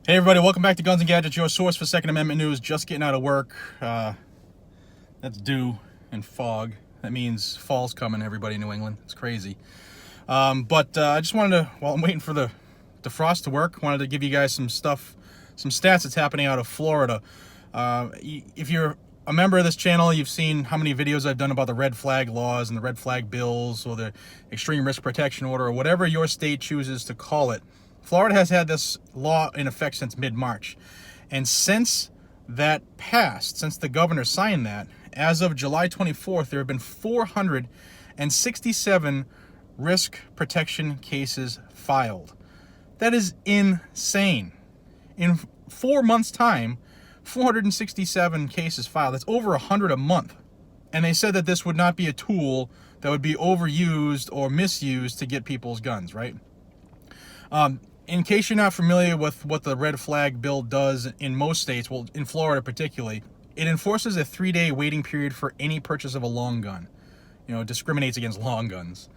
Hey everybody, welcome back to Guns and Gadgets, your source for Second Amendment news. Just getting out of work. That's dew and fog. That means fall's coming, everybody in New England. It's crazy. But I just wanted to, while I'm waiting for the frost to work, wanted to give you guys some stuff, some stats that's happening out of Florida. If you're a member of this channel, you've seen how many videos I've done about the red flag laws and the red flag bills or the extreme risk protection order or whatever your state chooses to call it. Florida has had this law in effect since mid-March. And since that passed, since the governor signed that, as of July 24th, there have been 467 risk protection cases filed. That is insane. In 4 months' time, 467 cases filed. That's over 100 a month. And they said that this would not be a tool that would be overused or misused to get people's guns, right? In case you're not familiar with what the red flag bill does in most states, well, in Florida particularly, it enforces a 3-day waiting period for any purchase of a long gun. You know, it discriminates against long guns.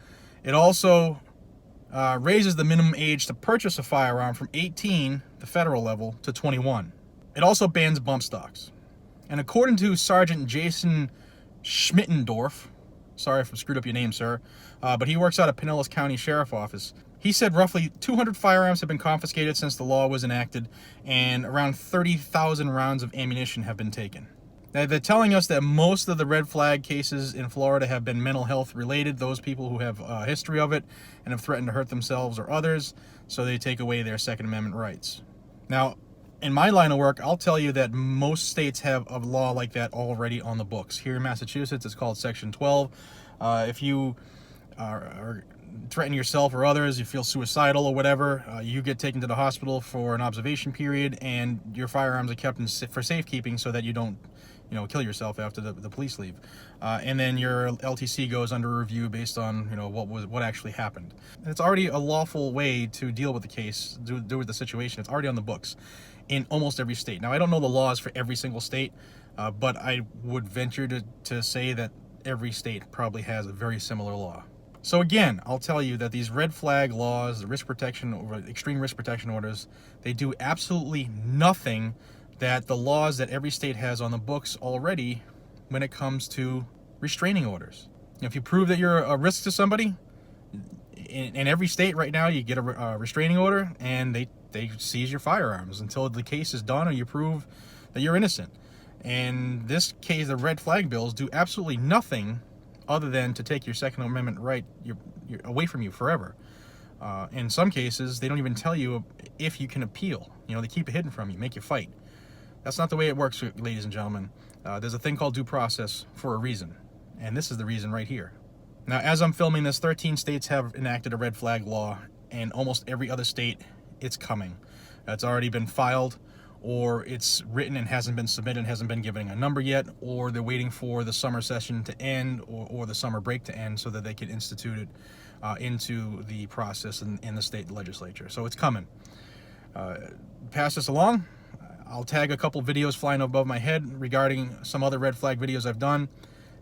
It also raises the minimum age to purchase a firearm from 18, the federal level, to 21. It also bans bump stocks. And according to Sergeant Jason Schmittendorf, sorry if I screwed up your name, sir, but he works out of Pinellas County Sheriff Office. He said roughly 200 firearms have been confiscated since the law was enacted, and around 30,000 rounds of ammunition have been taken. Now, they're telling us that most of the red flag cases in Florida have been mental health related, those people who have a history of it and have threatened to hurt themselves or others, so they take away their Second Amendment rights. Now, in my line of work, I'll tell you that most states have a law like that already on the books. Here in Massachusetts, it's called Section 12. If you are threaten yourself or others, you feel suicidal or whatever, you get taken to the hospital for an observation period, and your firearms are kept for safekeeping so that you don't, kill yourself after the police leave. And then your LTC goes under review based on, what actually happened. And it's already a lawful way to deal with the case, do with the situation. It's already on the books in almost every state. Now, I don't know the laws for every single state, but I would venture to say that every state probably has a very similar law. So again, I'll tell you that these red flag laws, the risk protection or extreme risk protection orders, they do absolutely nothing that the laws that every state has on the books already when it comes to restraining orders. If you prove that you're a risk to somebody, in every state right now, you get a restraining order and they seize your firearms until the case is done or you prove that you're innocent. And this case, the red flag bills do absolutely nothing other than to take your Second Amendment right you're away from you forever. In some cases, they don't even tell you if you can appeal. They keep it hidden from you, make you fight. That's not the way it works, ladies and gentlemen. There's a thing called due process for a reason, and this is the reason right here. Now, as I'm filming this, 13 states have enacted a red flag law, and almost every other state, it's coming. It's already been filed, or it's written and hasn't been submitted, hasn't been given a number yet, or they're waiting for the summer session to end or the summer break to end so that they can institute it into the process in the state legislature. So it's coming. Pass this along. I'll tag a couple videos flying above my head regarding some other red flag videos I've done.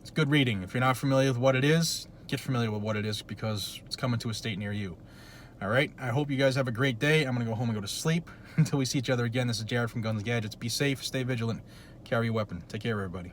It's good reading. If you're not familiar with what it is, get familiar with what it is because it's coming to a state near you. All right, I hope you guys have a great day. I'm going to go home and go to sleep until we see each other again. This is Jared from Guns and Gadgets. Be safe, stay vigilant, carry a weapon. Take care, everybody.